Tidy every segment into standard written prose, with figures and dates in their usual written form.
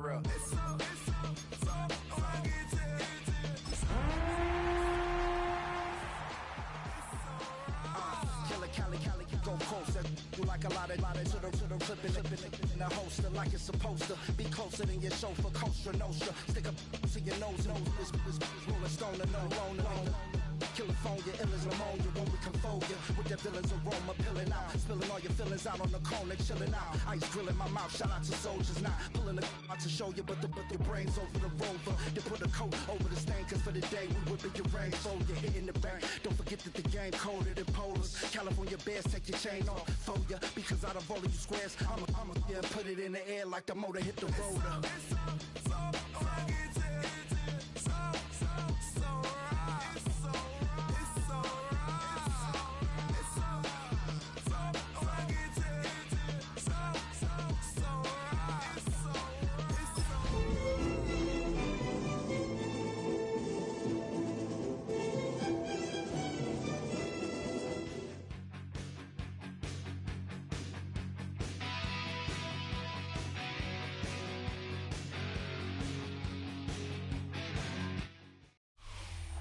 real. Cali, go closer. You like a lot of to the clipping in the holster like it's supposed to be closer than your chauffeur, Costa Nostra. Stick up to your nose, this rolling stone and no loner. Killer phone, your ill as pneumonia when we confold you with that villain's aroma, pilling out, spilling all your feelings out on the corner, chilling out. Ice grilling my mouth, shout out to soldiers, not pulling the out to show you, but the brains over the rover. They put a coat over the stain, cause for the day we whipping your rain, so you're hitting the bank. Don't forget that the game coded in polars. California bears, take your chain off for ya, because out of all of you squares, I'ma yeah, put it in the air like the motor hit the rotor.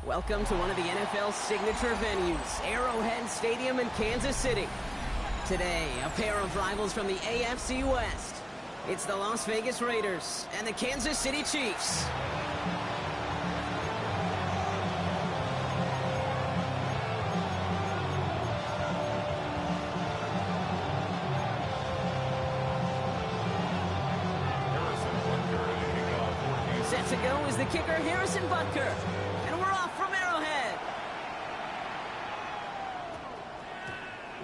Welcome to one of the NFL's signature venues, Arrowhead Stadium in Kansas City. Today, a pair of rivals from the AFC West. It's the Las Vegas Raiders and the Kansas City Chiefs. Set to go is the kicker, Harrison Butker.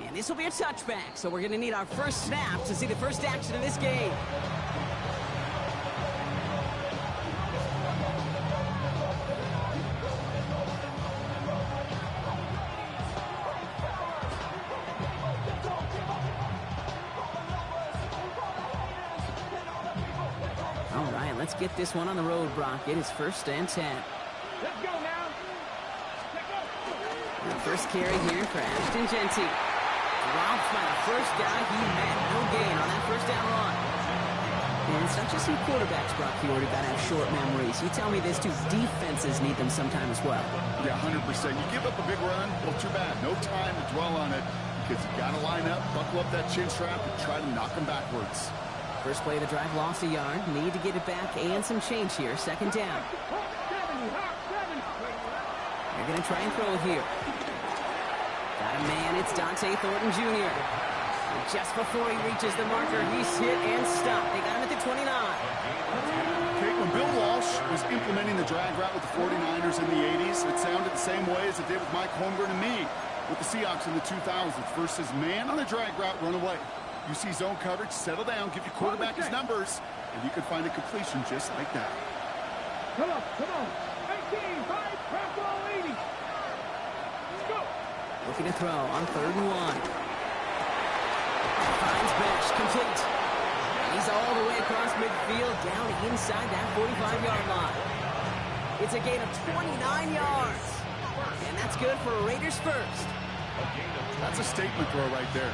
And this will be a touchback, so we're going to need our first snap to see the first action of this game. All right, let's get this one on the road, Brock. It is 1st and 10. Let's go now. And the first carry here for Ashton Genty. Dropped by the first guy he met. No gain on that first down run. And it's not just some quarterbacks, Brock, you already got to have short memories. You tell me this too, defenses need them sometime as well. Yeah, 100%. You give up a big run, well, too bad. No time to dwell on it because you got to line up, buckle up that chin strap, and try to knock them backwards. First play of the drive, lost a yard. Need to get it back and some change here. 2nd down. They're going to try and throw it here. Got a man, it's Dante Thornton Jr. And just before he reaches the marker, he's hit and stopped. They got him at the 29. Okay, when Bill Walsh was implementing the drag route with the 49ers in the 80s, it sounded the same way as it did with Mike Holmgren and me with the Seahawks in the 2000s versus man on the drag route, run away. You see zone coverage, settle down, give your quarterback his numbers, and you can find a completion just like that. Come on. 18, 5, press ball 80. Let's go. Looking to throw on 3rd and 1. Finds Bench, complete. He's all the way across midfield, down inside that 45-yard line. It's a gain of 29 yards. And that's good for a Raiders first. That's a statement throw right there.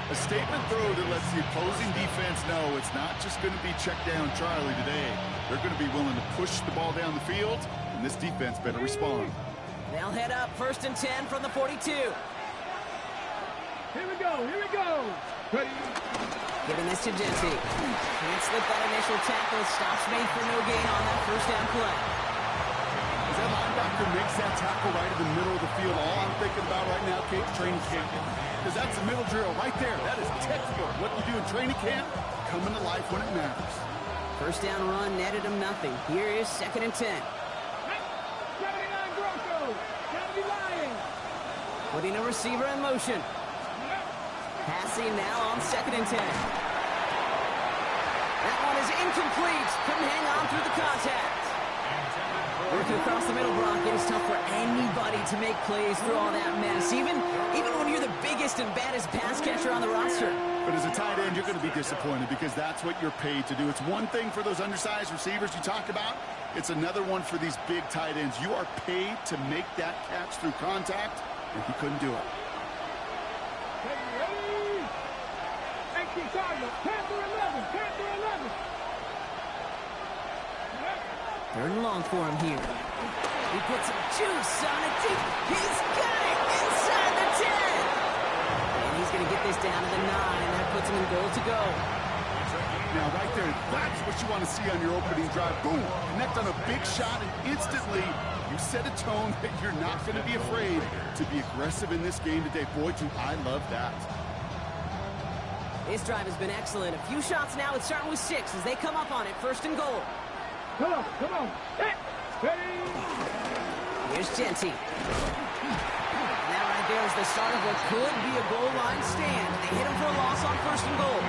A statement throw that lets the opposing defense know it's not just going to be check down Charlie today. They're going to be willing to push the ball down the field, and this defense better respond. They'll head up 1st and 10 from the 42. Here we go. Ready. Giving this to Genty. Can't slip that initial tackle. Stops made for no gain on that first down play. As that linebacker makes that tackle right in the middle of the field, all I'm thinking about right now, Kate, training camp. Because that's the middle drill right there. That is textbook. What you do in training camp, coming to life when it matters. First down run netted him nothing. Here is 2nd and 10. 79 Broncos. Gotta be lying. Putting a receiver in motion. Passing now on 2nd and 10. That one is incomplete. Couldn't hang on through the contact. Working across the middle, Brock. It is tough for anybody to make plays through all that mess, even when you're the biggest and baddest pass catcher on the roster. But as a tight end, you're going to be disappointed because that's what you're paid to do. It's one thing for those undersized receivers you talk about. It's another one for these big tight ends. You are paid to make that catch through contact, and he couldn't do it. Ready? Empty target. Panther 11. Third and long for him here. He puts some juice on it deep. He's got it inside the 10. And he's going to get this down to the 9. That puts him in goal to go. Now, right there, that's what you want to see on your opening drive. Boom! Connect on a big shot, and instantly you set a tone that you're not going to be afraid to be aggressive in this game today. Boy, do I love that. This drive has been excellent. A few shots now. It's starting with 6 as they come up on it. First and goal. Come on, come on. Hit. Ready. Here's Genty. That right there is the start of what could be a goal line stand. They hit him for a loss on first and goal.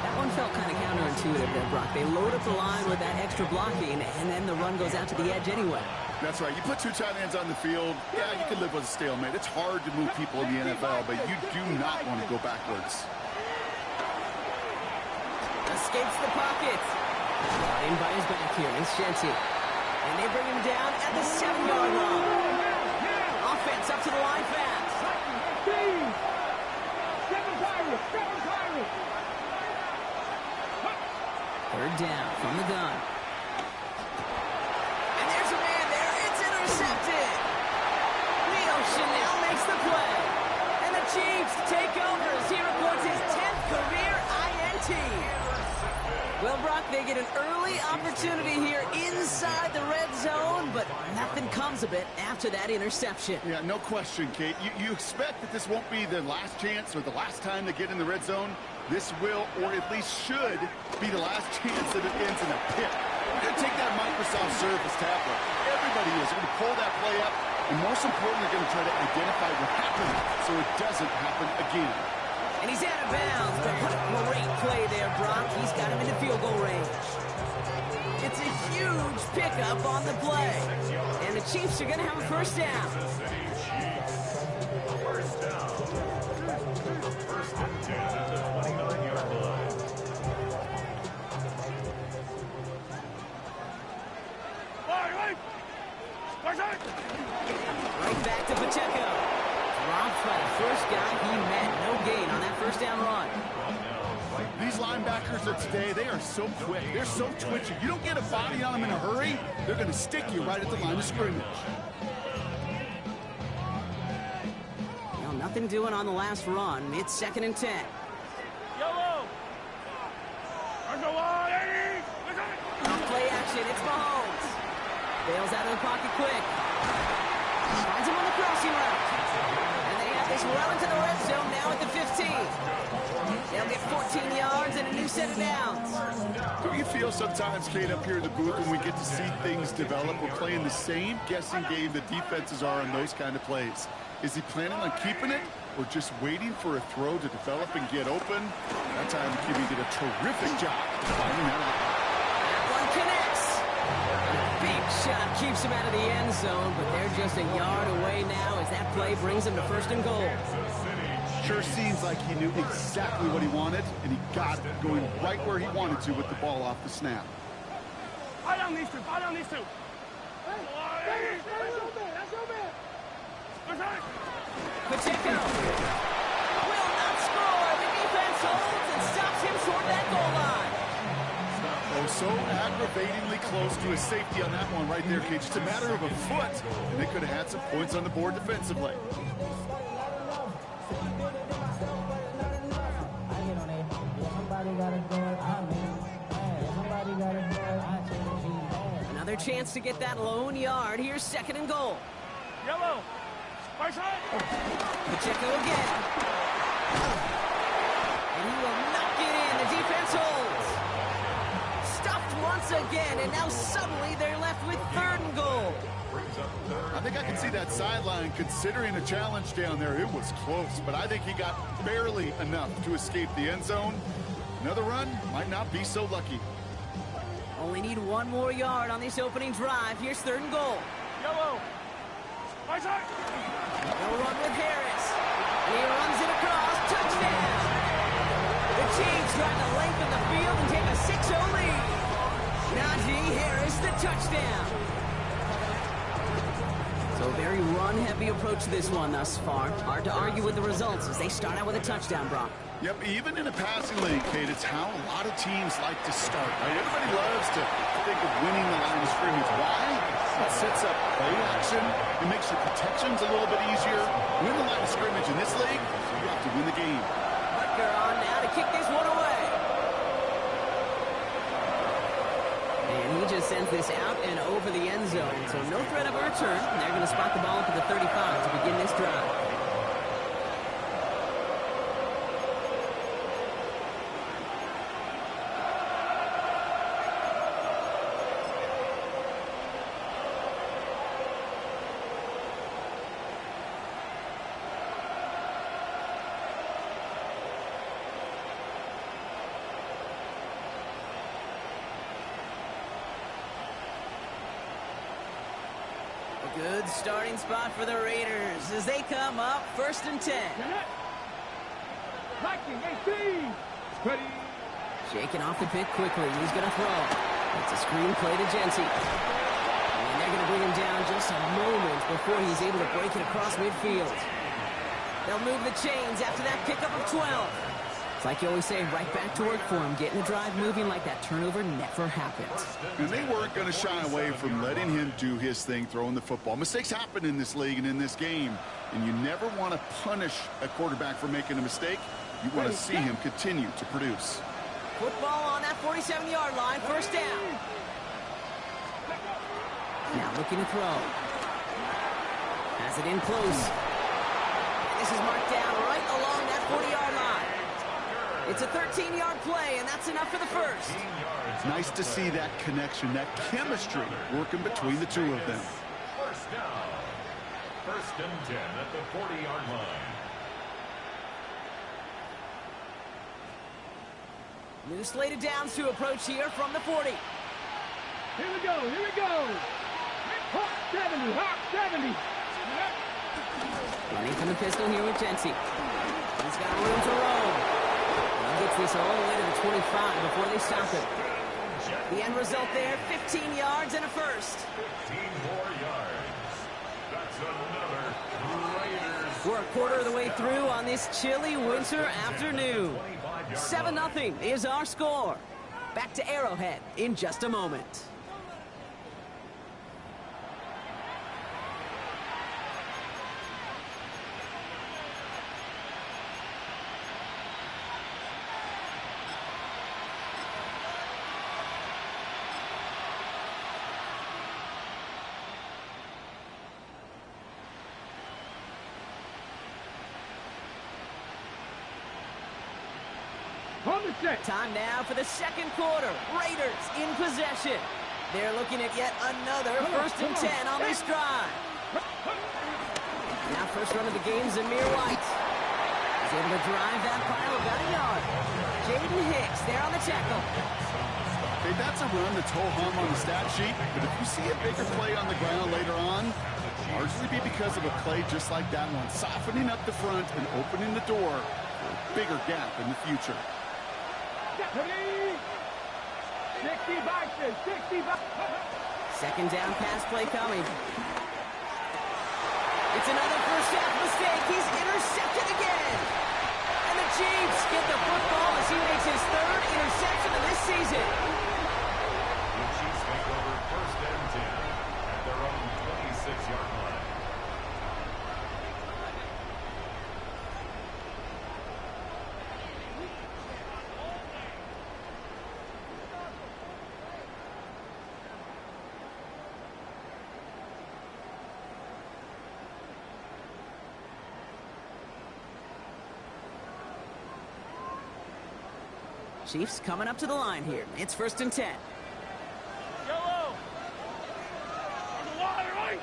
That one felt kind of counterintuitive there, Brock. They load up the line with that extra blocking, and then the run goes out to the edge anyway. That's right. You put 2 tight ends on the field, yeah, you can live with a stalemate. It's hard to move people in the NFL, but you do not want to go backwards. Escapes the pocket. Brought in by his back here. It's Genty. And they bring him down at the 7-yard line. Offense up to the line fast. Third down from the gun. And there's a man there. It's intercepted. Leo Chanel makes the play. And the Chiefs take over as he records his 10th career INT. Well, Brock, they get an early opportunity here inside the red zone, but nothing comes of it after that interception. Yeah, no question, Kate. You expect that this won't be the last chance or the last time they get in the red zone. This will, or at least should, be the last chance that it ends in a pick. We're going to take that Microsoft Surface tablet. Everybody is. We're going to pull that play up, and most importantly, we're going to try to identify what happened so it doesn't happen again. And he's out of bounds, but what a great play there, Brock. He's got him into field goal range. It's a huge pickup on the play. And the Chiefs are going to have a first down. Right back to Pacheco. Dropped by the first guy he met. No gain on that first down run. These linebackers of today, they are so quick. They're so twitchy. You don't get a body on them in a hurry, they're going to stick you right at the line of scrimmage. Well, nothing doing on the last run. It's 2nd and 10. Yellow. Play action. It's Mahomes. Bails out of the pocket quick. Finds him on the crossing route. And they have this well into the red zone now at the 15. They'll get 14 yards and a new set of downs. Don't you feel sometimes, Kate, up here in the booth when we get to see things develop, we're playing the same guessing game the defenses are on those kind of plays? Is he planning on keeping it or just waiting for a throw to develop and get open? That time, QB did a terrific job finding that out. One connects. Big shot keeps him out of the end zone, but they're just a yard away now as that play brings them to first and goal. Sure seems like he knew exactly what he wanted, and he got it, going right where he wanted to with the ball off the snap. I don't need to. Pacheco will not score. The defense holds and stops him toward that goal line. Oh, so aggravatingly close to a safety on that one right there, Kate. Just a matter of a foot, and they could have had some points on the board defensively. Another chance to get that lone yard. Here's 2nd and goal. Yellow. Pacheco again. And he will knock it in. The defense holds. Stuffed once again, and now suddenly they're left with 3rd and goal. I think I can see that sideline considering a challenge down there. It was close, but I think he got barely enough to escape the end zone. Another run might not be so lucky. Only need 1 more yard on this opening drive. Here's 3rd and goal. Yellow. They'll run with Harris. And he runs it across. Touchdown! The Chiefs drive the length of the field and take a 6-0 lead. Najee Harris, the touchdown. So a very run-heavy approach to this one thus far. Hard to argue with the results as they start out with a touchdown, Brock. Yep, even in a passing league, Kate, it's how a lot of teams like to start. Right? Everybody loves to think of winning the line of scrimmage. Why? It sets up play action. It makes your protections a little bit easier. Win the line of scrimmage in this league, you have to win the game. Butker on now to kick this one away. And he just sends this out and over the end zone. So no threat of a return. They're going to spot the ball up at the 35 to begin this drive. Good starting spot for the Raiders as they come up 1st and 10. Liking 18. Ready. Shaking off the pick quickly. He's going to throw. It's a screen play to Genty. And they're going to bring him down just a moment before he's able to break it across midfield. They'll move the chains after that pickup of 12. It's like you always say, right back to work for him, getting the drive moving like that turnover never happened. And they weren't going to shy away from letting him do his thing, throwing the football. Mistakes happen in this league and in this game, and you never want to punish a quarterback for making a mistake. You want to see him continue to produce. Football on that 47-yard line, 1st down. Now looking to throw. Has it in close. And this is marked down right along that 40-yard line. It's a 13-yard play, and that's enough for the first. It's nice to see that connection, that chemistry working between the two of them. 1st down. 1st and 10 at the 40-yard line. New slate of downs to approach here from the 40. Here we go. Here we go. Hawk 70. Hawk 70. Running from the pistol here with Genty. He's got room to roam. He gets this all the way to the 25 before they stop him. The end result there, 15 yards and a first. 15 more yards. That's another Raiders. We're a quarter of the way through on this chilly winter afternoon. 7-0 is our score. Back to Arrowhead in just a moment. Time now for the second quarter. Raiders in possession. They're looking at yet another 1st and 10 on this drive. Now first run of the game, Zamir White. He's able to drive that pile about a yard. Jaden Hicks there on the tackle. Okay, that's a run that's ho-hum on the stat sheet, but if you see a bigger play on the ground later on, largely be because of a play just like that one, softening up the front and opening the door for a bigger gap in the future. 60 boxes, 60 boxes. Second down pass play coming. It's another first half mistake. He's intercepted again. And the Chiefs get the football as he makes his 3rd interception of this season. The Chiefs make over 1st and 10 at their own 26-yard line. Chiefs coming up to the line here. It's 1st and 10. Yellow. On the water, right?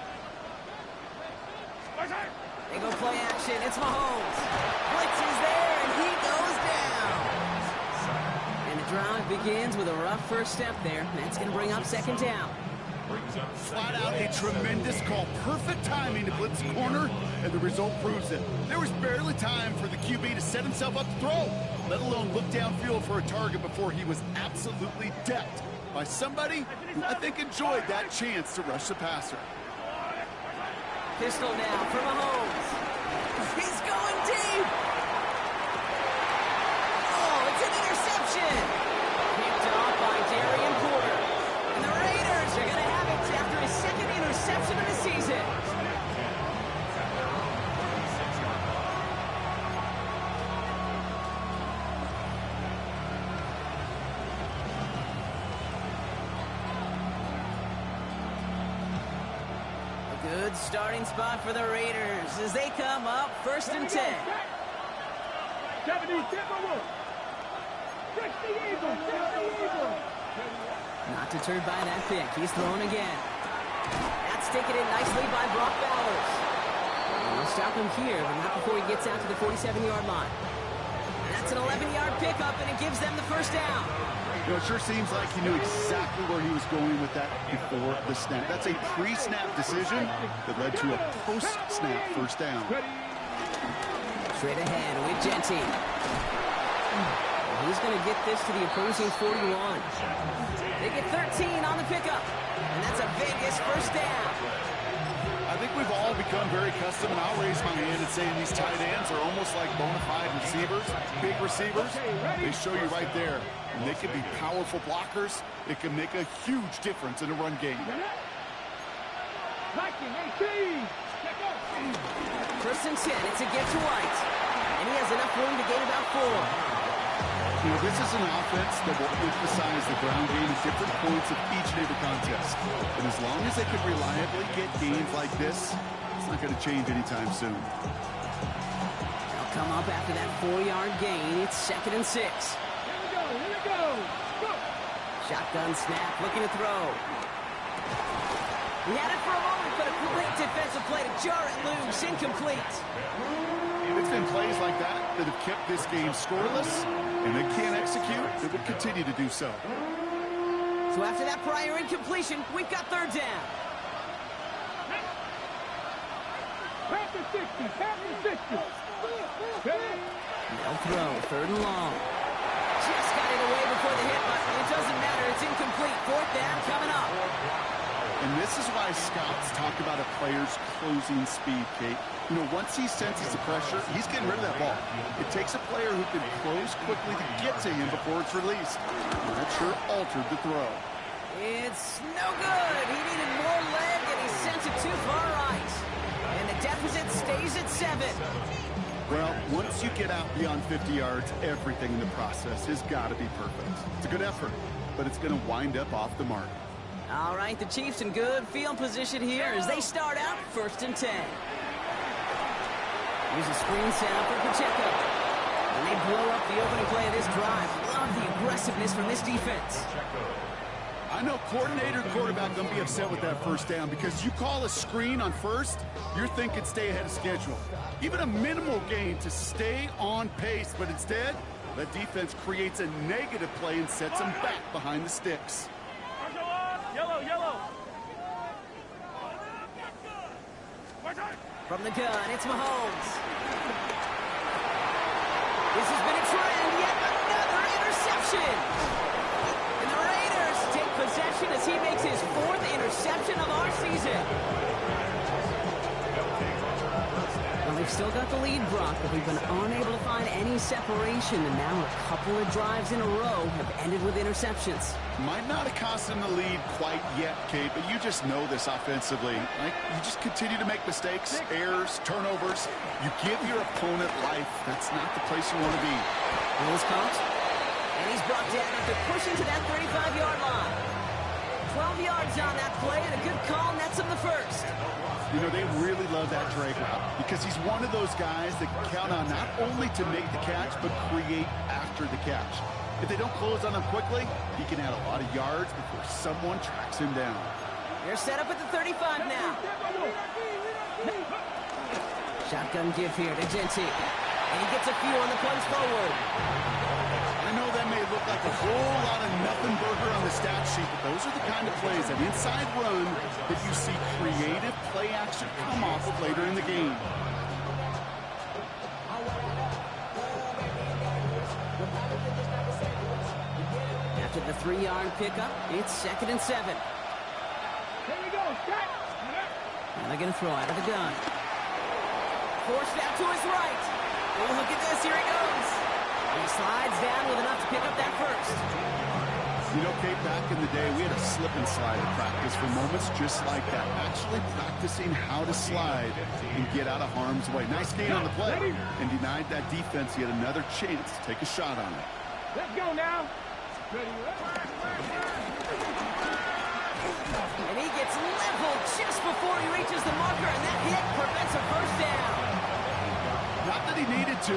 They go play action. It's Mahomes. Blitz is there, and he goes down. And the drive begins with a rough first step there. That's going to bring up 2nd down. Flat out a tremendous call. Perfect timing to blitz the corner, and the result proves it. There was barely time for the QB to set himself up to throw, let alone look downfield for a target before he was absolutely decked by somebody who I think enjoyed that chance to rush the passer. Pistol now for Mahomes. He's going deep. Oh, it's an interception. Picked off by Darian Porter. And the Raiders are going to have it Good starting spot for the Raiders as they come up 1st and 10. 70, Timberwolves. 60 Eagles. 60 Eagles. Not deterred by that pick. He's thrown again. That's taken in nicely by Brock Bowers. And they'll stop him here, but not before he gets out to the 47-yard line. That's an 11-yard pickup, and it gives them the first down. You know, it sure seems like he knew exactly where he was going with that before the snap. That's a pre-snap decision that led to a post-snap first down. Straight ahead with Genty. He's going to get this to the opposing 41. They get 13 on the pickup, and that's a Vegas first down. I think we've all become very accustomed, and I'll raise my hand and say these tight ends are almost like bona fide receivers, big receivers. They show you right there. And they can be powerful blockers. It can make a huge difference in a run game. First and 10, it's a gift to White. And he has enough room to gain about 4. You know, this is an offense that will emphasize the ground game at different points of each and every contest. And as long as they can reliably get gains like this, it's not going to change anytime soon. They'll come up after that 4-yard gain. It's 2nd and 6. Here we go. Go. Shotgun snap, looking to throw. He had it for a moment, but a great defensive play to jar it loose. Incomplete. It's been plays like that that have kept this game scoreless, and they can't execute. They will continue to do so. So after that prior incompletion, we've got 3rd down. Pass the 60. They'll throw, 3rd and long. Just got it away before the hit button. It doesn't matter. It's incomplete. 4th down coming up. And this is why scouts talk about a player's closing speed, Kate. You know, once he senses the pressure, he's getting rid of that ball. It takes a player who can close quickly to get to him before it's released. And that sure altered the throw. It's no good. He needed more leg, and he sent it too far right. And the deficit stays at 7. Well, once you get out beyond 50 yards, everything in the process has got to be perfect. It's a good effort, but it's going to wind up off the mark. All right, the Chiefs in good field position here as they start out 1st and 10. Here's a screen setup for Pacheco. And they blow up the opening play of this drive. Love the aggressiveness from this defense. I know coordinator and quarterback going to be upset with that first down because you call a screen on first, you're thinking stay ahead of schedule. Even a minimal gain to stay on pace, but instead, that defense creates a negative play and sets them back behind the sticks. Yellow. From the gun, it's Mahomes. This has been a trend, yet another interception. And the Raiders take possession as he makes his 4th interception of our season. Well, they've still got the lead, Brock, but we've been unable to find any separation, and now a couple of drives in a row have ended with interceptions. Might not have cost them the lead quite yet, Kate, but you just know this offensively. Like, you just continue to make mistakes, errors, turnovers. You give your opponent life. That's not the place you want to be. He's caught, and he's brought down after pushing to that 35-yard line. 12 yards on that play, and a good call nets him the first. You know, they really love that drag route because he's one of those guys that can count on not only to make the catch, but create after the catch. If they don't close on him quickly, he can add a lot of yards before someone tracks him down. They're set up at the 35 now. Shotgun give here to Genty. And he gets a few on the punch forward. I know that may look like a whole lot of nothing burger on the stat sheet, but those are the kind of plays, that inside run, that you see creative play action come off of later in the game. After the 3-yard pickup, it's 2nd and 7. Here we go. Shot. And they're going to throw out of the gun. Forced out to his right. Oh, look at this. Here he goes. And he slides down with enough to pick up that first. You know, Kate, back in the day, we had a slip and slide in practice for moments just like that. Actually practicing how to slide and get out of harm's way. Nice gain on the play and denied that defense yet another chance to take a shot on it. Let's go now. And he gets It's leveled just before he reaches the marker, and that hit prevents a first down. Not that he needed to,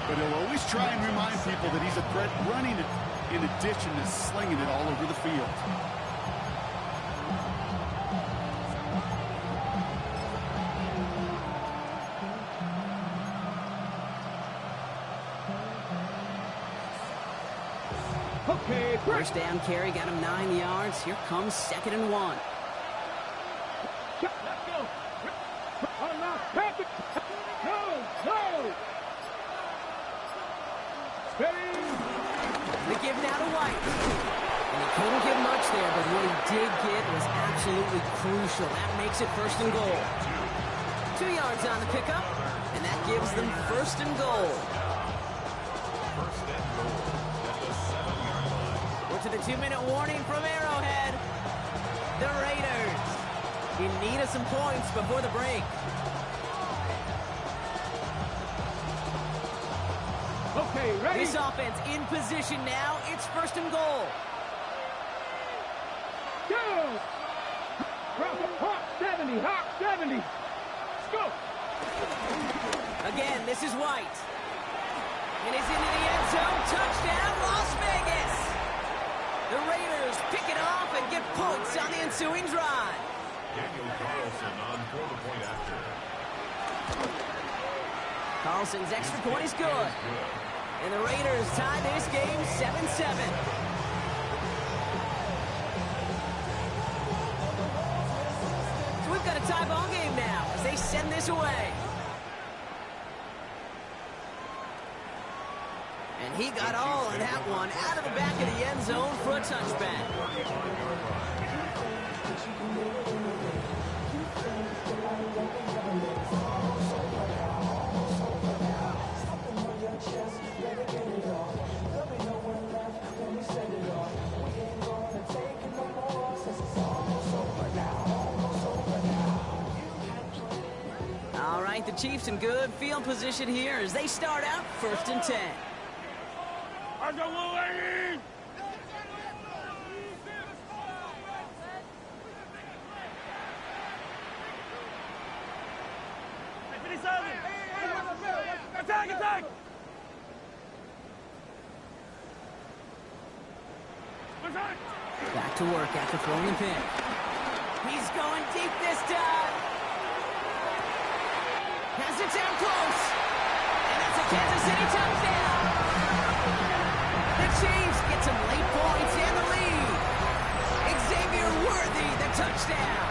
but he'll always try and remind people that he's a threat running it in addition to slinging it all over the field. Okay, First down carry got him 9 yards. Here comes 2nd and 1. Let's go. Oh, no. Pass it. No. Steady. The give now to White. And he couldn't get much there, but what he did get was absolutely crucial. That makes it 1st and goal. 2 yards on the pickup, and that gives them 1st and goal. First and goal at the 7-yard line. We're to the 2-minute warning from Arrowhead. The Raiders in need of some points before the break. Okay, ready? This offense in position now. It's 1st and goal. Go. Drop it. Hawk 70. Let's go. Again, this is White. And he's into the end zone. Touchdown, Las Vegas. The Raiders pick it off and get points on the ensuing drive. Daniel Carlson on for the point after. Carlson's extra point is good. And the Raiders tie this game 7-7. So we've got a tie ball game now as they send this away. And he got all of that one out of the back of the end zone for a touchback. All right, the Chiefs in good field position here as they start out 1st and 10. Attack! Back to work after throwing the pick. He's going deep this time. Has it down close. And that's a Kansas City touchdown. The Chiefs get some late points and the lead. Xavier Worthy, the touchdown.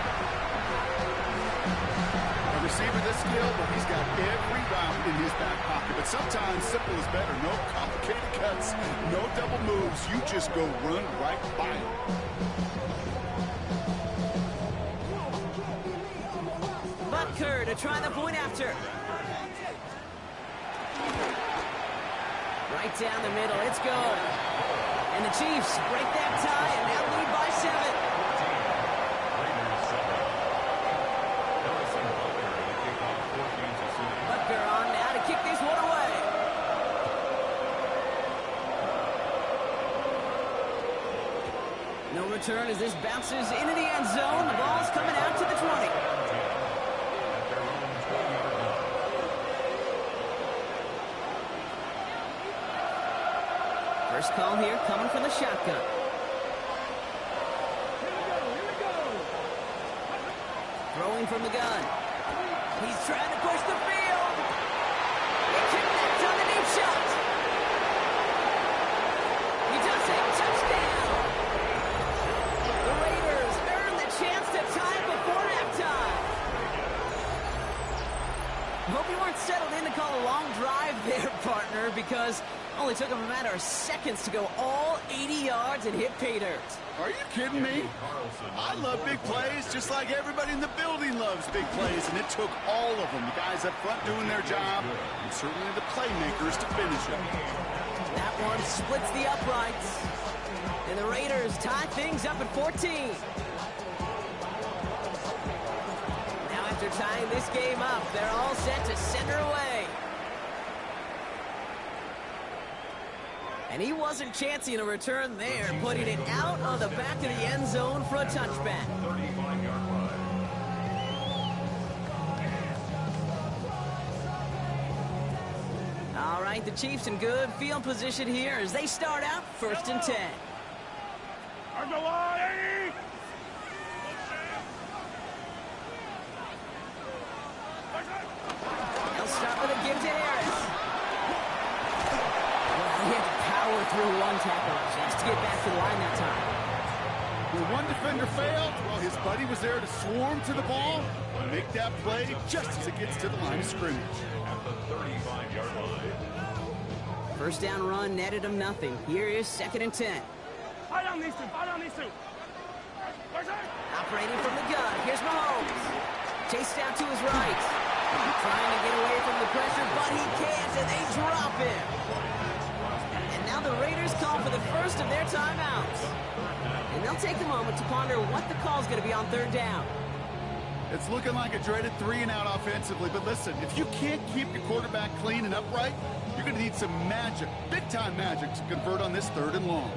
A receiver this skilled, but he's got every route in his back pocket. But sometimes simple is better. No complicated cuts, no double moves. You just go run right by him. Butker to try the point after. Right down the middle, it's going. And the Chiefs break that tie and now lead by 7. Butker on now to kick this one away. No return as this bounces into the end zone. The ball's coming out to the 20. First call here coming from the shotgun. Throwing from the gun. He's trying to push the field. He connects on the deep shot. He does it. Touchdown. The Raiders earn the chance to tie before halftime. I hope you weren't settled in to call a long drive there, partner, because it only took him a matter of seconds to go all 80 yards and hit pay dirt. Are you kidding me? I love big plays just like everybody in the building loves big plays, and it took all of them. The guys up front doing their job, and certainly the playmakers to finish it. That one splits the uprights. And the Raiders tie things up at 14. Now after tying this game up, they're all set to send her away. And And he wasn't chancing a return there, putting it out on the back of the end zone for a touchback. 35-yard line. All right, the Chiefs in good field position here as they start out 1st and 10. They'll start with a give to Harris. Well, he had to power through one tackle just to get back to the line that time. When one defender failed, well, his buddy was there to swarm to the ball and make that play just as it gets to the line of scrimmage. At the 35-yard line. First down run netted him nothing. Here is 2nd and 10. Fight on these two. Operating from the gun. Here's Mahomes. Chased out to his right. Trying to get away from the pressure, but he can't, and they drop him. And now the Raiders call for the first of their timeouts. And they'll take a moment to ponder what the call is going to be on 3rd down. It's looking like a dreaded 3-and-out offensively, but listen, if you can't keep your quarterback clean and upright, you're going to need some magic, big-time magic, to convert on this 3rd and long.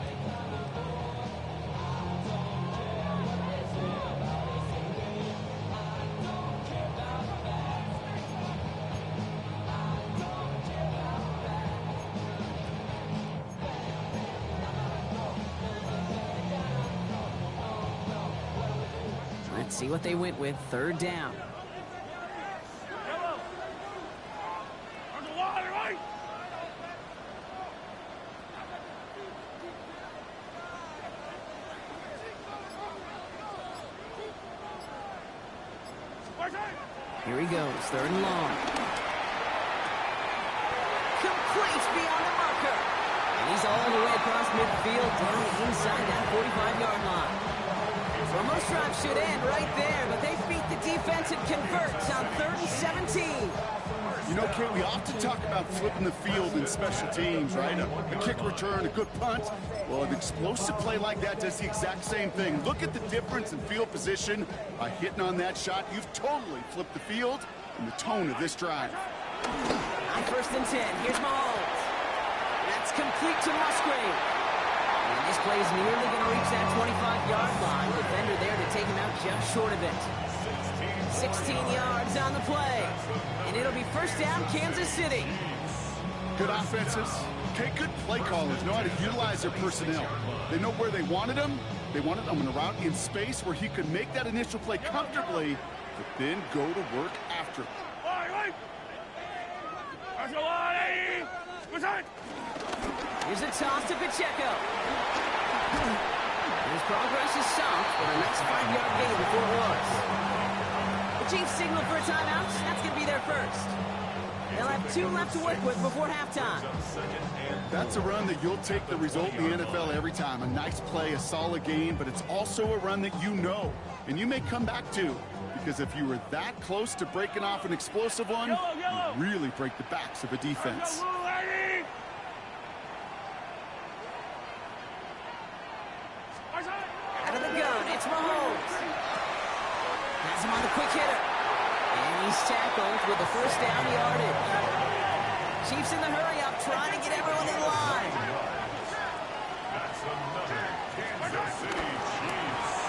Let's see what they went with. 3rd down. Here he goes, 3rd and long. Complete beyond the marker. And he's all the way across midfield, down inside that 45-yard line. Well, most drives should end right there, but they beat the defense and convert on 3rd and 17. You know, Kate, we often talk about flipping the field in special teams, right? A kick return, a good punt. Well, an explosive play like that does the exact same thing. Look at the difference in field position. By hitting on that shot, you've totally flipped the field and the tone of this drive. On 1st and 10, here's Mahomes. That's complete to Musgrave. And this play is nearly going to reach that 25-yard line. Defender there to take him out just short of it. 16 yards on the play. And it'll be 1st down, Kansas City. Good offenses. Okay, good play callers know how to utilize their personnel. They know where they wanted him. They wanted him in a route in space where he could make that initial play comfortably, but then go to work after it. Here's a toss to Pacheco. His progress is soft, but a nice 5-yard gain before it was. The Chiefs signal for a timeout. That's going to be their first. They'll have 2 left to work with before halftime. That's a run that you'll take the result in the NFL every time. A nice play, a solid game, but it's also a run that you know, and you may come back to, because if you were that close to breaking off an explosive one, you really break the backs of a defense. Out of the gun, it's Mahomes. Has him on the quick hitter. And he's tackled with the 1st down yardage. Chiefs in the hurry-up, trying to get everyone in line. That's another Kansas City Chiefs.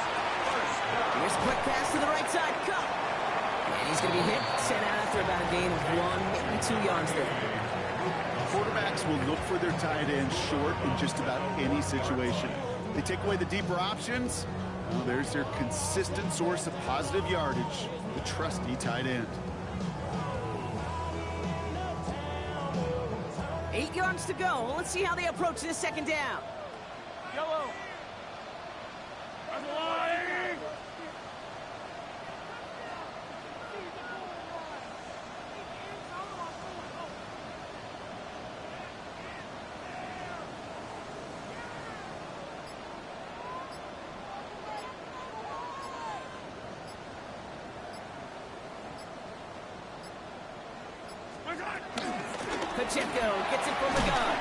Here's a quick pass to the right side. Cup. And he's going to be hit, sent out after about a gain of 1, maybe 2 yards there. Quarterbacks will look for their tight end short in just about any situation. They take away the deeper options. Well, there's their consistent source of positive yardage, the trusty tight end. 8 yards to go. Well, let's see how they approach this 2nd down. Yellow. Pacheco gets it from the gun.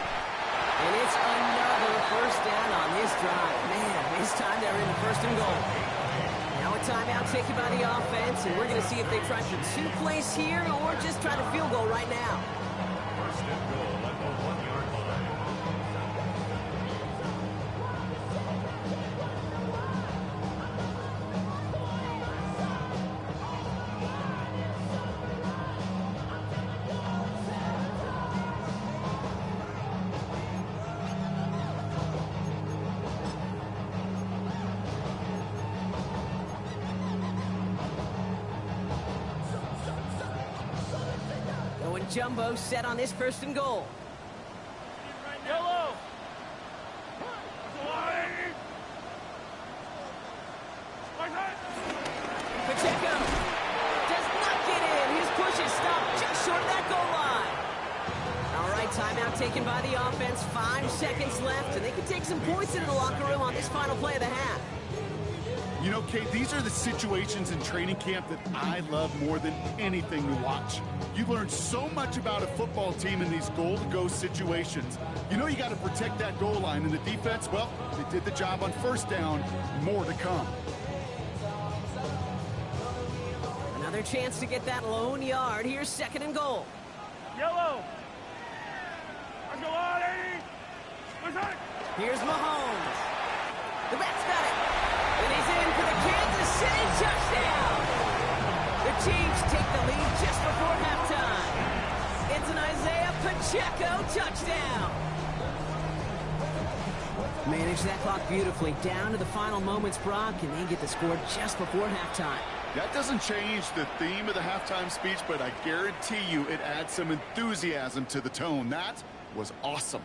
And it's another 1st down on this drive. Man, this time they're in the 1st and goal. Now a timeout taken by the offense, and we're going to see if they try for 2 plays here or just try to field goal right now. 1st and goal at the 1-yard line. Jumbo set on this first and goal. Yellow. Pacheco does not get in. His push is stopped just short of that goal line. All right, timeout taken by the offense. 5 seconds left, and they can take some points into the locker room on this final play of the half. You know, Kate, these are the situations in training camp that I love more than anything to watch. You learn so much about a football team in these goal-to-go situations. You know you got to protect that goal line, and the defense, well, they did the job on first down. More to come. Another chance to get that lone yard. Here's second and goal. Yellow. Here's Mahomes. The Reds got it. And he's in for the Kansas City touchdown. The Chiefs take the lead just before halftime. It's an Isaiah Pacheco touchdown. Manage that clock beautifully. Down to the final moments, Brock, and they get the score just before halftime. That doesn't change the theme of the halftime speech, but I guarantee you it adds some enthusiasm to the tone. That was awesome.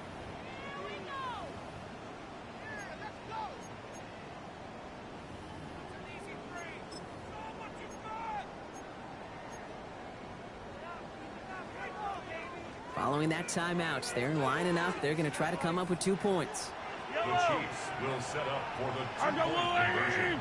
Following that timeout, they're lining up. They're going to try to come up with 2 points. The Chiefs will set up for the two-point conversion.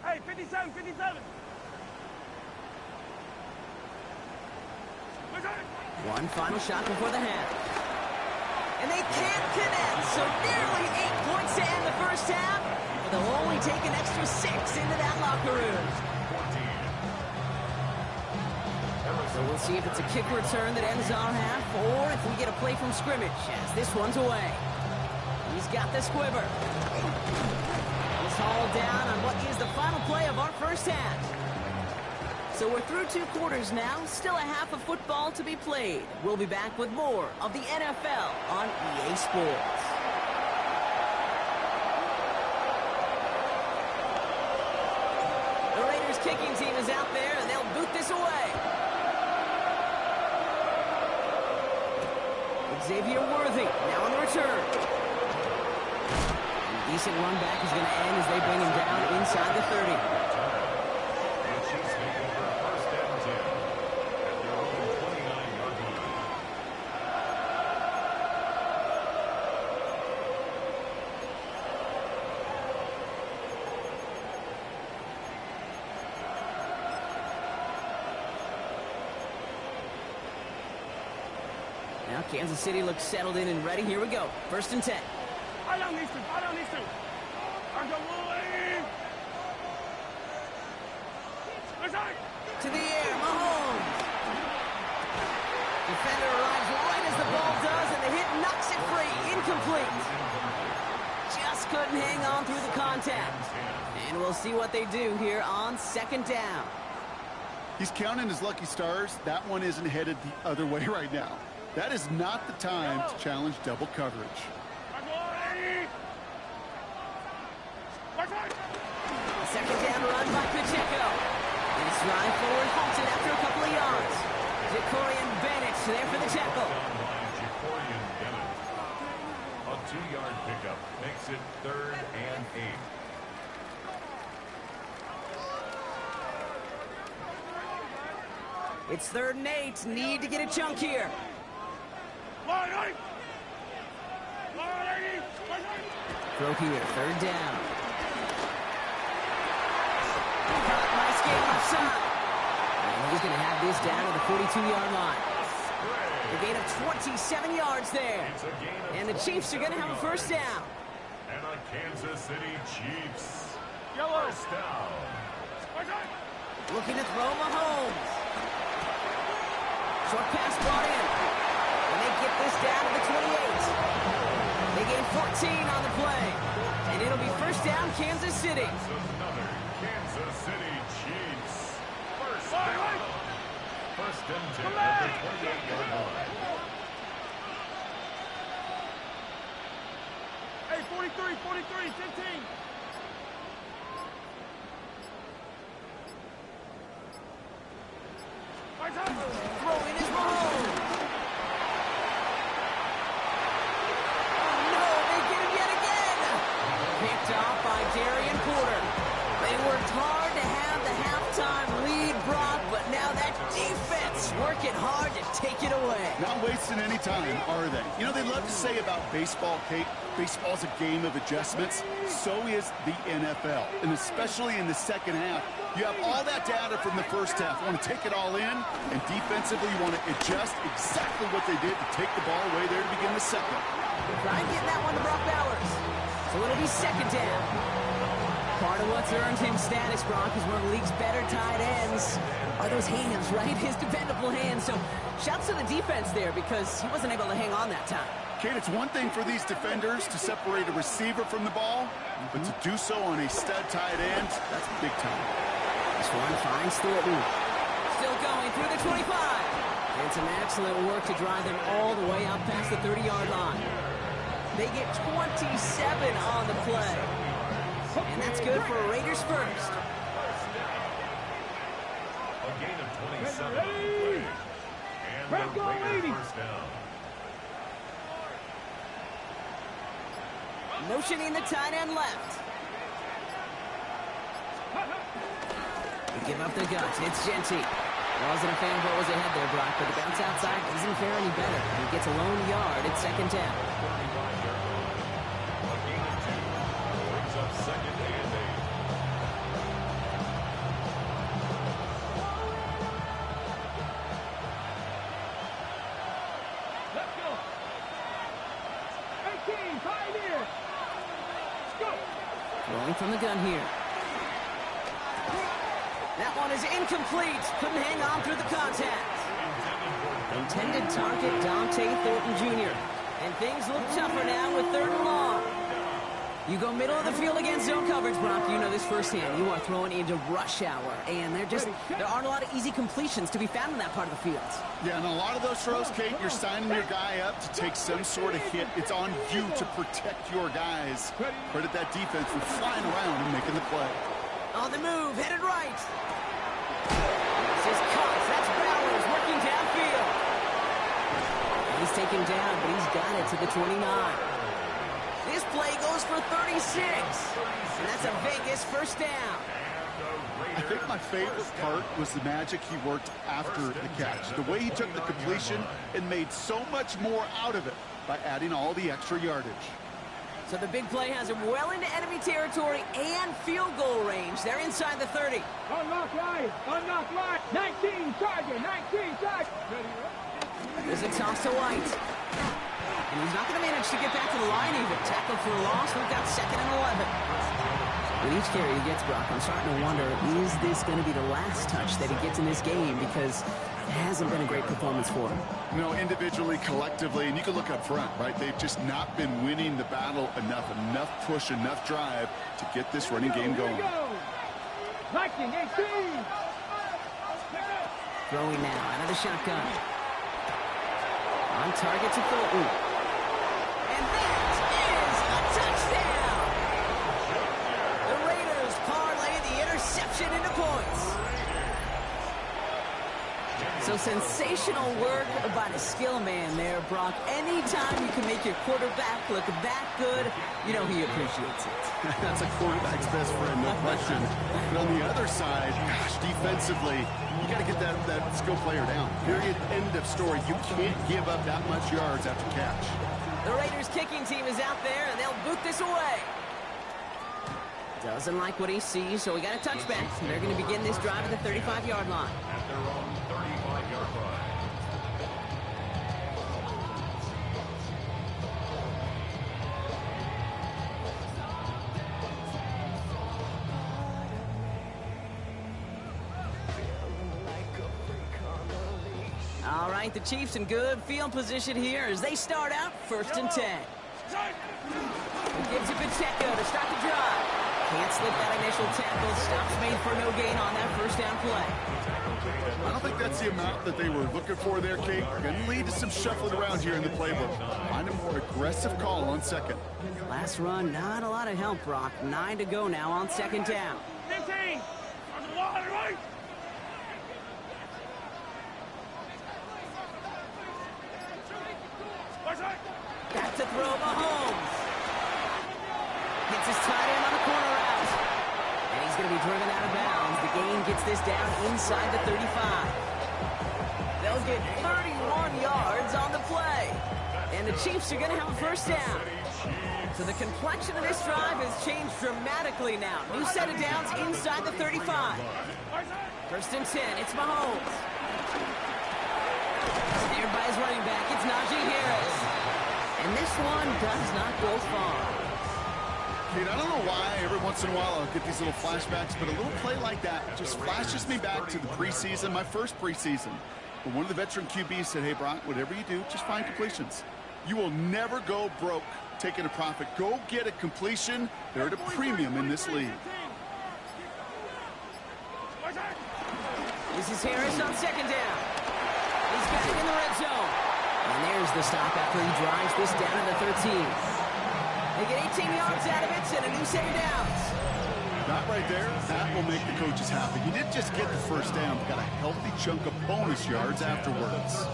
Hey, 57, 57. One final shot before the half. And they can't connect, so nearly 8 points to end the first half. But they'll only take an extra 6 into that locker room. So we'll see if it's a kick return that ends our half, or if we get a play from scrimmage as this one's away. He's got the squiver. He's hauled down on what is the final play of our first half. So we're through 2 quarters now, still a half of football to be played. We'll be back with more of the NFL on EA Sports. The Raiders kicking team is out there, and they'll boot this away. Xavier Worthy now on the return. A decent run back is going to end as they bring him down inside the 30. Now Kansas City looks settled in and ready. Here we go. 1st and 10. I don't need to. To the air, Mahomes. Defender arrives right as the ball does, and the hit knocks it free. Incomplete. Just couldn't hang on through the contact. And we'll see what they do here on 2nd down. He's counting his lucky stars. That one isn't headed the other way right now. That is not the time to challenge double coverage. Second down run by Pacheco. This drive forward halted after a couple of yards. Jacorian Bennett there for the tackle. A 2-yard pickup makes it 3rd and 8. It's 3rd and 8. Need to get a chunk here. Throw here, 3rd down. Nice game left side. And he's going to have this down to the 42-yard line. A gain of 27 yards there. And the Chiefs are going to have a 1st down. And the Kansas City Chiefs. Yellow. 1st down. Looking to throw Mahomes. Short pass brought in. And they get this down to the 28. They gain 14 on the play. And it'll be 1st down, Kansas City. Another Kansas City Chiefs. 1st down. 1st and 10 at the 28-yard line. Hey, 40 43, 43, 15. Throwing is Mahomes. Oh, no, they get him yet again. Picked off by Darian Porter. They worked hard to have the halftime lead, Brock, but now that defense working hard to take it away. Not wasting any time, are they? You know, they love to say about baseball, Kate, baseball's a game of adjustments. So is the NFL. And especially in the second half, you have all that data from the first half. You want to take it all in, and defensively you want to adjust exactly what they did to take the ball away there to begin the second. Trying to get that one to Brock Bowers. So it'll be second down. Part of what's earned him status, Brock, is one of the league's better tight ends. Are those hands, right? His dependable hands. So shouts to the defense there because he wasn't able to hang on that time. Kate, it's one thing for these defenders to separate a receiver from the ball, but to do so on a stud tight end, that's big time. This one finds Thornton. Still going through the 25. And some excellent work to drive them all the way out past the 30-yard line. They get 27 on the play. And that's good for Raiders first. A gain of 27 on the play. And the Raiders first down. Motioning the tight end left. They give up the guts. It's Genty. Wasn't a fan of what was ahead there, Brock, but the bounce outside doesn't fare any better. He gets a lone yard at second down. A gain of 2 brings up second and 8. Let's go. 18, pioneer. Let's go. Rolling from the gun here. That one is incomplete. Couldn't hang on through the contact. Intended target, Dante Thornton Jr. And things look tougher now with 3rd and long. You go middle of the field against zone coverage, Brock. You know this firsthand. You are throwing into rush hour. And there aren't a lot of easy completions to be found in that part of the field. Yeah, and a lot of those throws, Kate, you're signing your guy up to take some sort of hit. It's on you to protect your guys. Credit that defense for flying around and making the play. On the move, headed right. This is Cox. That's Bowers working downfield. He's taken down, but he's got it to the 29. This play goes for 36. And that's a Vegas first down. I think my favorite part was the magic he worked after the catch. The way he took the completion and made so much more out of it by adding all the extra yardage. So the big play has him well into enemy territory and field goal range. They're inside the 30. Unlock line. Unlock line. 19, target. 19, target. There's a toss to White. And he's not going to manage to get back to the line even. Tackle for a loss. We've got 2nd and 11. With each carry he gets, Brock, I'm starting to wonder, is this going to be the last touch that he gets in this game? Because it hasn't been a great performance for him. You know, individually, collectively, and you can look up front, right? They've just not been winning the battle enough push, enough drive to get this running game going. 19, 18. Throwing now out of the shotgun. On target to Thornton. And that is a touchdown! The Raiders parlay the interception into points. So sensational work by the skill man there, Brock. Anytime you can make your quarterback look that good, you know he appreciates it. That's a quarterback's best friend, no question. But on the other side, gosh, defensively, you got to get that skill player down. Period, end of story. You can't give up that much yards after catch. The Raiders kicking team is out there, and they'll boot this away. Doesn't like what he sees, so we got a touchback. And they're going to begin this drive at the 35-yard line. At their own 35-yard line. All right, the Chiefs in good field position here as they start out 1st and 10. He gives it Pacheco to start the drive. Can't slip that initial tackle. Stops made for no gain on that first down play. I don't think that's the amount that they were looking for there, Kate. Going to lead to some shuffling around here in the playbook. Find a more aggressive call on second. Last run, not a lot of help, Brock. 9 to go now on second down. 15. Right. Back to throw, Mahomes. Hits his tight end on the corner route. And he's going to be driven out of bounds. The gain gets this down inside the 35. They'll get 31 yards on the play. And the Chiefs are going to have a first down. So the complexion of this drive has changed dramatically now. New set of downs inside the 35. First and 10, it's Mahomes. Snared by his running back, it's Najee Harris. And this one does not go far. Kate, I don't know why every once in a while I'll get these little flashbacks, but a little play like that just flashes me back to the preseason, my first preseason. But one of the veteran QBs said, hey, Brock, whatever you do, just find completions. You will never go broke taking a profit. Go get a completion. They're at a premium in this league. This is Harris on second down. He's got it in the red zone. And there's the stop after he drives this down to the 13. They get 18 yards out of it and a new set of downs. That right there, that will make the coaches happy. He didn't just get the first down, he got a healthy chunk of bonus yards afterwards.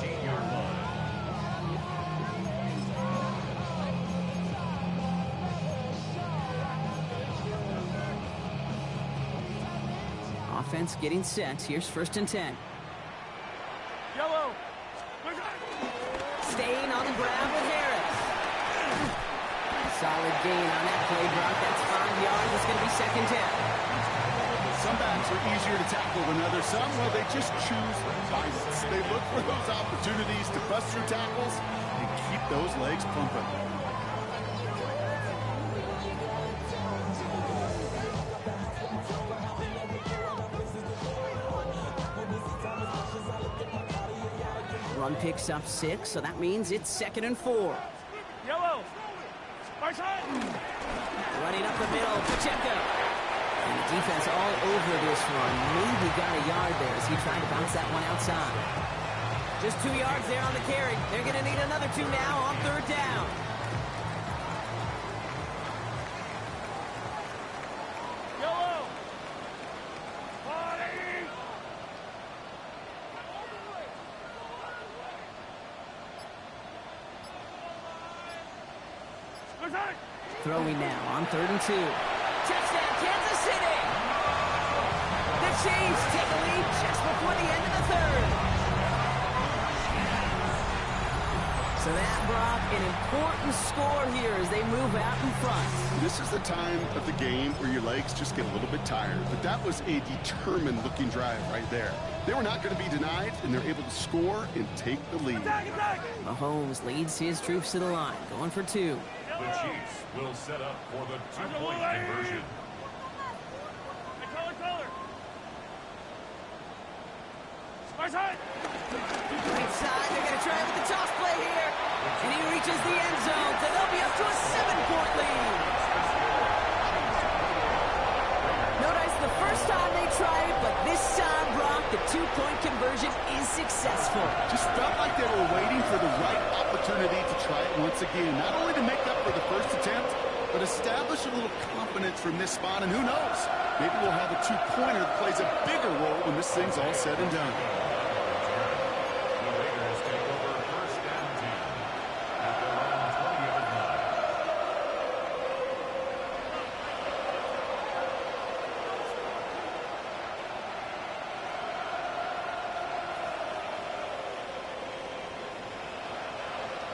Offense getting set. Here's first and 10. Yellow. Staying on the ground with Harris. Solid gain on that play, Brock. That's 5 yards. It's going to be second down. Some backs are easier to tackle than others. Some, well, they just choose violence. They look for those opportunities to bust through tackles and keep those legs pumping. Run picks up 6, so that means it's second and 4. Yellow. Right side. Running up the middle, Pacheco. And the defense all over this run. Maybe got a yard there as he tried to bounce that one outside. Just 2 yards there on the carry. They're going to need another 2 now on third down. Yellow. 40. Throwing now on third and 2. Touchdown, Kansas City! The Chiefs take a lead just before the end of the third. So that, Brock, an important score here as they move out in front. This is the time of the game where your legs just get a little bit tired, but that was a determined-looking drive right there. They were not going to be denied, and they're able to score and take the lead. Mahomes leads his troops to the line, going for 2. The Chiefs will set up for the two-point conversion. Right side. Right side, they're going to try it with the toss play here. And he reaches the end zone, so they'll be up to a 7-point lead. Notice the first time they tried it, but this time, Brock, the 2-point conversion is successful. Just felt like they were waiting for the right opportunity to try it once again. Not only to make up for the first attempt, but establish a little confidence from this spot. And who knows, maybe we'll have a 2-pointer that plays a bigger role when this thing's all said and done. The Raiders take over first and 10 at their own 20-yard line.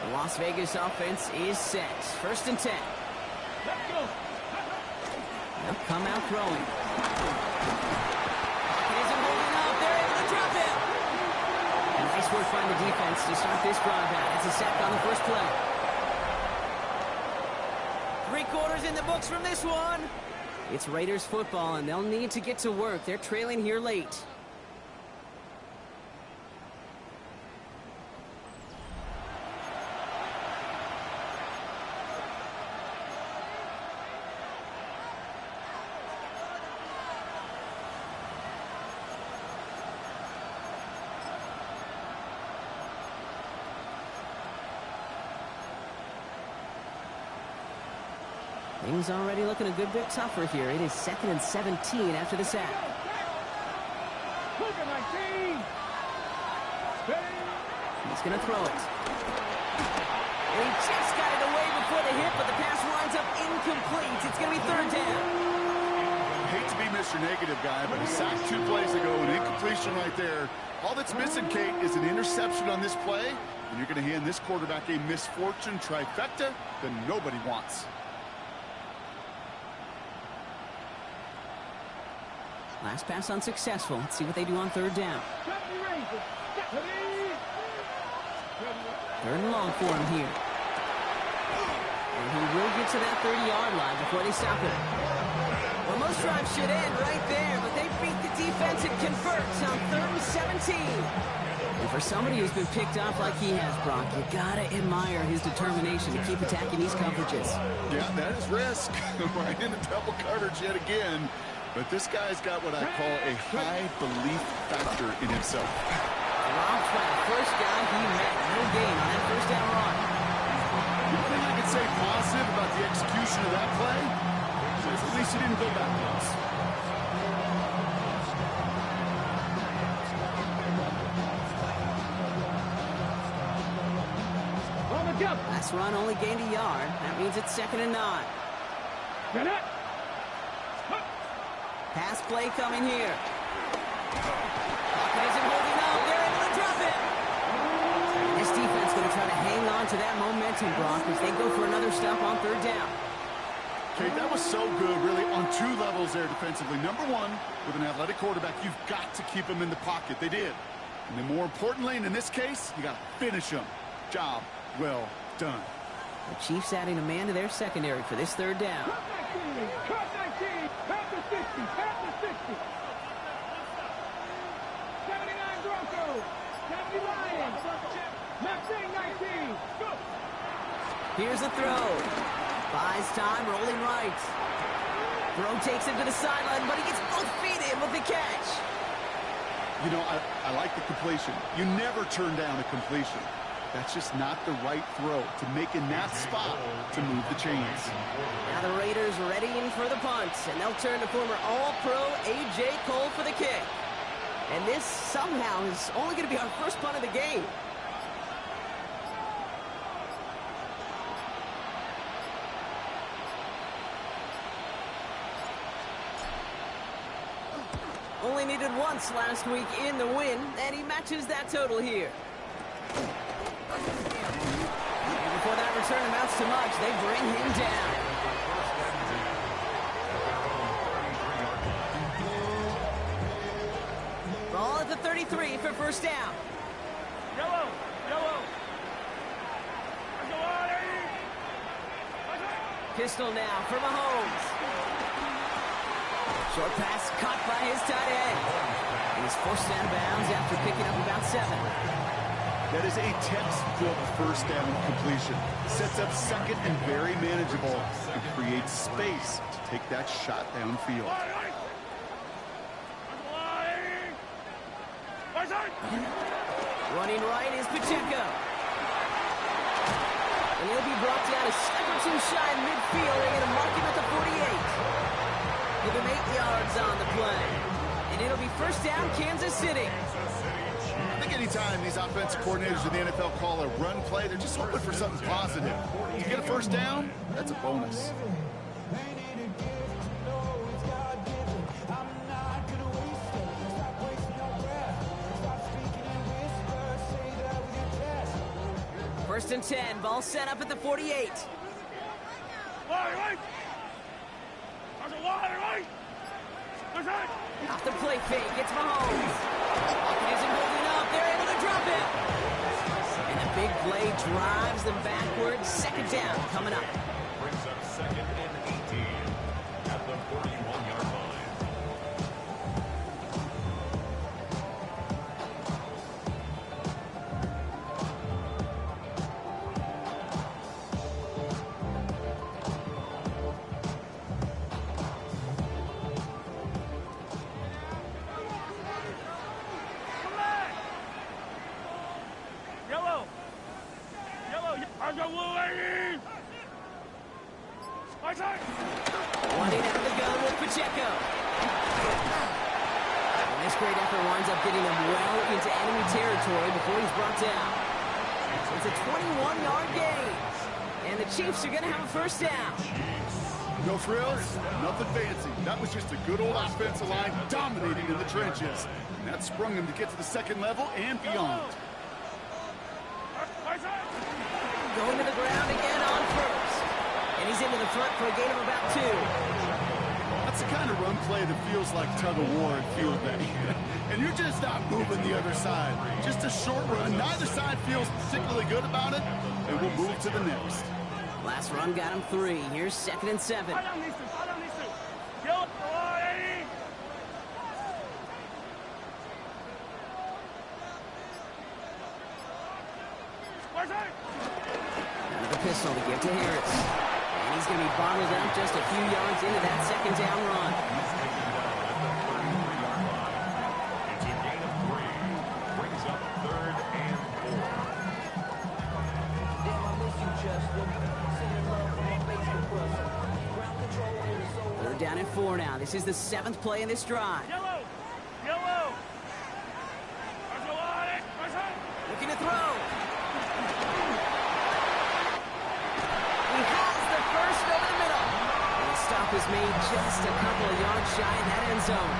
The Las Vegas offense is set. First and 10. They'll come out throwing. He isn't holding up. They're able to drop him. And nice work by the defense to start this drive out. It's a sack on the first play. 3 quarters in the books from this one. It's Raiders football, and they'll need to get to work. They're trailing here late. Things already looking a good bit tougher here. It is 2nd and 17 after the sack. Look at my team. He's going to throw it. And he just got it away before the hit, but the pass winds up incomplete. It's going to be 3rd down. I hate to be Mr. Negative guy, but a sack 2 plays ago, an incompletion right there. All that's missing, Kate, is an interception on this play, and you're going to hand this quarterback a misfortune trifecta that nobody wants. Last pass unsuccessful. Let's see what they do on 3rd down. 3rd and long for him here. And he will get to that 30-yard line before they stop him. Well, most drives should end right there, but they beat the defense and converts on 3rd and 17. And for somebody who's been picked off like he has, Brock, you gotta admire his determination to keep attacking these coverages. Yeah, that is risk. Right into double coverage yet again. But this guy's got what I call a high belief factor in himself. Dropped by the first guy he met. No gain on that 1st down run. One thing I can say positive about the execution of that play is at least he didn't go backwards. Last run only gained a yard. That means it's 2nd and 9. Pass play coming here. Pocket isn't holding up. They're able to drop it. And this defense going to try to hang on to that momentum, Brock, as they go for another stop on 3rd down. Kate, that was so good, really, on 2 levels there defensively. Number one, with an athletic quarterback, you've got to keep him in the pocket. They did. And then more importantly, and in this case, you got to finish him. Job well done. The Chiefs adding a man to their secondary for this 3rd down. Cut 19. Past the 60. Past the 60. 79 Broncos. 70 Lions. Maxine 19. Go. Here's the throw. Buys time, rolling right. Throw takes him to the sideline, but he gets both feet in with the catch. You know, I like the completion. You never turn down a completion. That's just not the right throw to make in that spot to move the chains. Now the Raiders readying for the punt, and they'll turn to former All-Pro A.J. Cole for the kick. And this somehow is only going to be our first punt of the game. Only needed once last week in the win, and he matches that total here. And before that return amounts to much, they bring him down. Ball at the 33 for 1st down. Yellow. Pistol now for Mahomes. Short pass caught by his tight end. And he's forced out of bounds after picking up about 7. That is a textbook 1st down completion. Sets up 2nd and very manageable and creates space to take that shot downfield. Running right is Pacheco. And he'll be brought down a step or 2 shy in midfield. They're going to mark him at the 48. Give him 8 yards on the play. And it'll be 1st down, Kansas City. I think anytime these offensive coordinators in the NFL call a run play, they're just hoping for something positive. To get a 1st down, that's a bonus. First and 10, ball set up at the 48. Off the play fake, it's Mahomes. Pocket isn't holding up, they're able to drop it. And a big play drives them backwards. 2nd down coming up. Brings up 2nd and 18 at the 41-yard line. Yellow. I got blue ladies. I say. great effort winds up getting him well into enemy territory before he's brought down. It's a 21-yard gain. And the Chiefs are going to have a first down. No frills, nothing fancy. That was just a good old offensive line dominating in the trenches. And that sprung him to get to the second level and beyond. Going to the ground again on first. And he's into the front for a gain of about 2. That's the kind of run play that feels like tug-of-war at field day. And you're just not moving the other side. Just a short run. Neither side feels particularly good about it. And we'll move to the next. Last run got him 3. Here's 2nd and 7. Another pistol to give to Harris. And he's going to be bottled up just a few yards into that 2nd down run. It's a gain of 3. Brings up 3rd and 4. Damn, I miss you, Justin. Sending love from my Facebook brother. Ground control in the soul. 3rd down and 4 now. This is the 7th play in this drive. Yellow! Yellow! Looking to throw. He has the first over the middle. And the stop is made just a couple of yards shy in that end zone.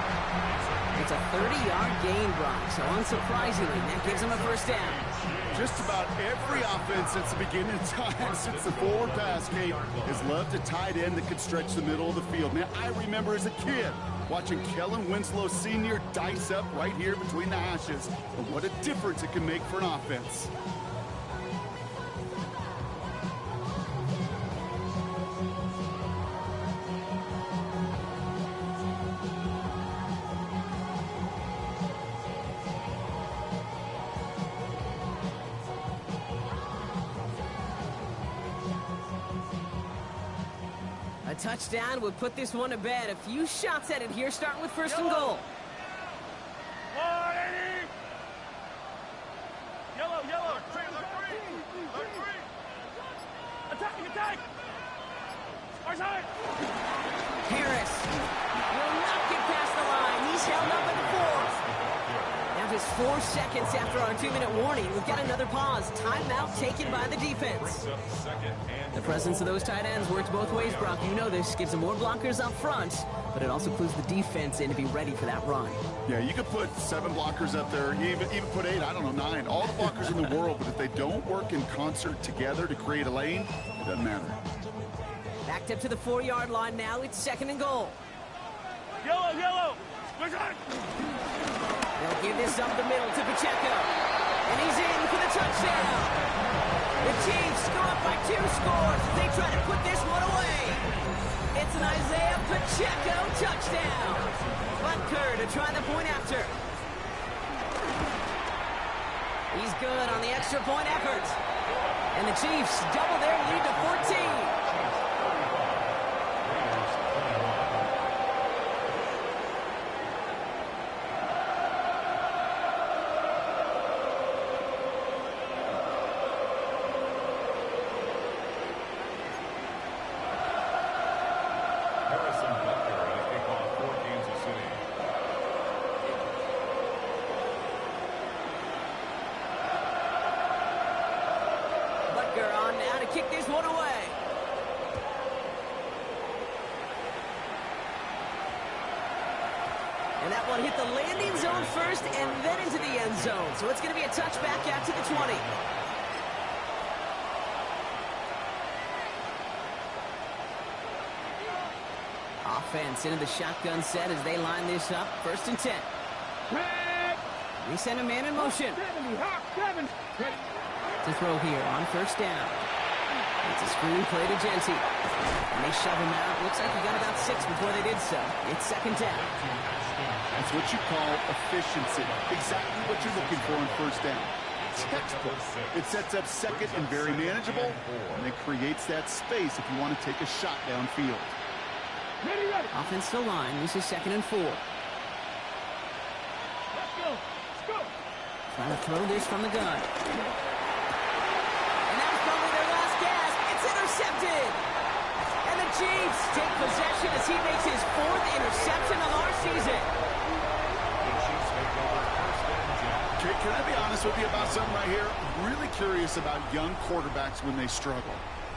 It's a 30-yard gain, Brock, so unsurprisingly, that gives him a first down. Just about every offense since the beginning of time, since the forward pass game, has loved a tight end that could stretch the middle of the field. Man, I remember as a kid watching Kellen Winslow Sr. dice up right here between the hashes. And what a difference it can make for an offense. A touchdown would put this one to bed. A few shots at it here, starting with 1st and goal. Yellow, yellow. Attacking, attack. Harris will not get past the line. He's held up at the 4. Now just 4 seconds after our 2-minute warning, we've got another pause. Timeout taken by the defense. Brings up 2nd and The presence of those tight ends works both ways, Brock. You know this. Gives them more blockers up front, but it also clues the defense in to be ready for that run. Yeah, you could put 7 blockers up there, even put 8, I don't know, 9. All the blockers in the world, but if they don't work in concert together to create a lane, it doesn't matter. Backed up to the 4-yard line now. It's 2nd and goal. Yellow, yellow. They'll give this up the middle to Pacheco. And he's in for the touchdown. The Chiefs go up by 2 scores as they try to put this one away. It's an Isaiah Pacheco touchdown. Butker to try the point after. He's good on the extra point effort. And the Chiefs double their lead to 14. On now to kick this one away. And that one hit the landing zone first and then into the end zone. So it's going to be a touchback out to the 20. Offense into the shotgun set as they line this up. 1st and 10. We send a man in motion. 7. To throw here on 1st down. It's a screen play to Genty. And they shove him out. Looks like he got about 6 before they did so. It's 2nd down. That's what you call efficiency. Exactly what you're looking for on 1st down. Textbook. It sets up 2nd and very manageable, and it creates that space if you want to take a shot downfield. Offense still line. This is 2nd and 4. Let's go. Let's go. Trying to throw this from the gun. And that was probably their last gasp. It's intercepted. And the Chiefs take possession as he makes his 4th interception of our season. the Chiefs Okay, can I be honest with you about something right here? I'm really curious about young quarterbacks when they struggle.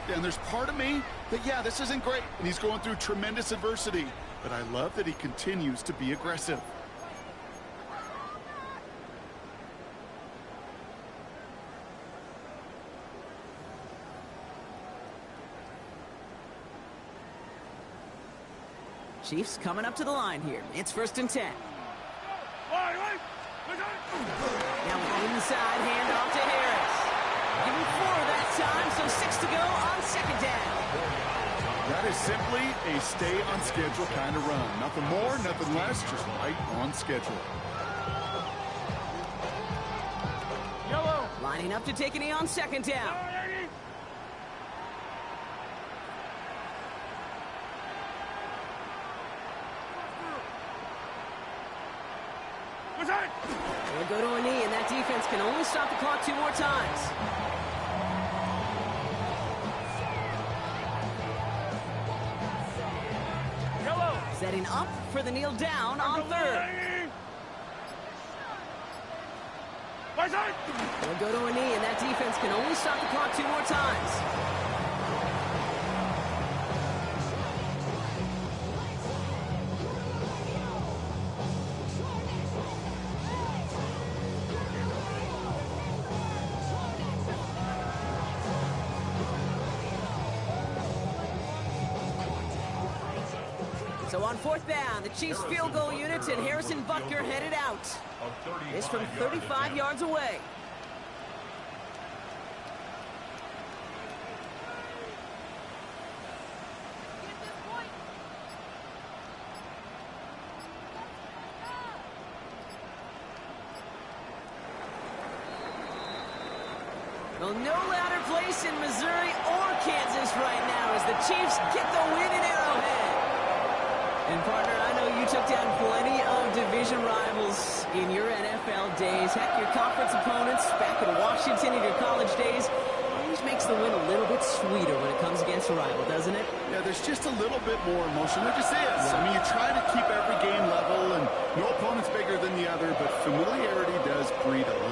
And there's part of me that, yeah, this isn't great, and he's going through tremendous adversity. But I love that he continues to be aggressive. Chiefs coming up to the line here. It's 1st and 10. Now inside, handoff to Harris. Give him 4 that time, so 6 to go on 2nd down. That is simply a stay-on-schedule kind of run. Nothing more, nothing less, just right on schedule. Yellow. Lining up to take a knee on 2nd down. They'll go to a knee, and that defense can only stop the clock 2 more times. Yellow. Setting up for the kneel down on 3rd. They'll go to a knee, and that defense can only stop the clock 2 more times. So on 4th down, the Chiefs field goal unit and Harrison Butker headed out. This from 35 yards away. Well, no louder place in Missouri or Kansas right now as the Chiefs get the win in Arrowhead. And partner, I know you took down plenty of division rivals in your NFL days. Heck, your conference opponents back in Washington in your college days. Always makes the win a little bit sweeter when it comes against a rival, doesn't it? Yeah, there's just a little bit more emotion. There just is. I mean, you try to keep every game level, and no opponent's bigger than the other, but familiarity does breed a little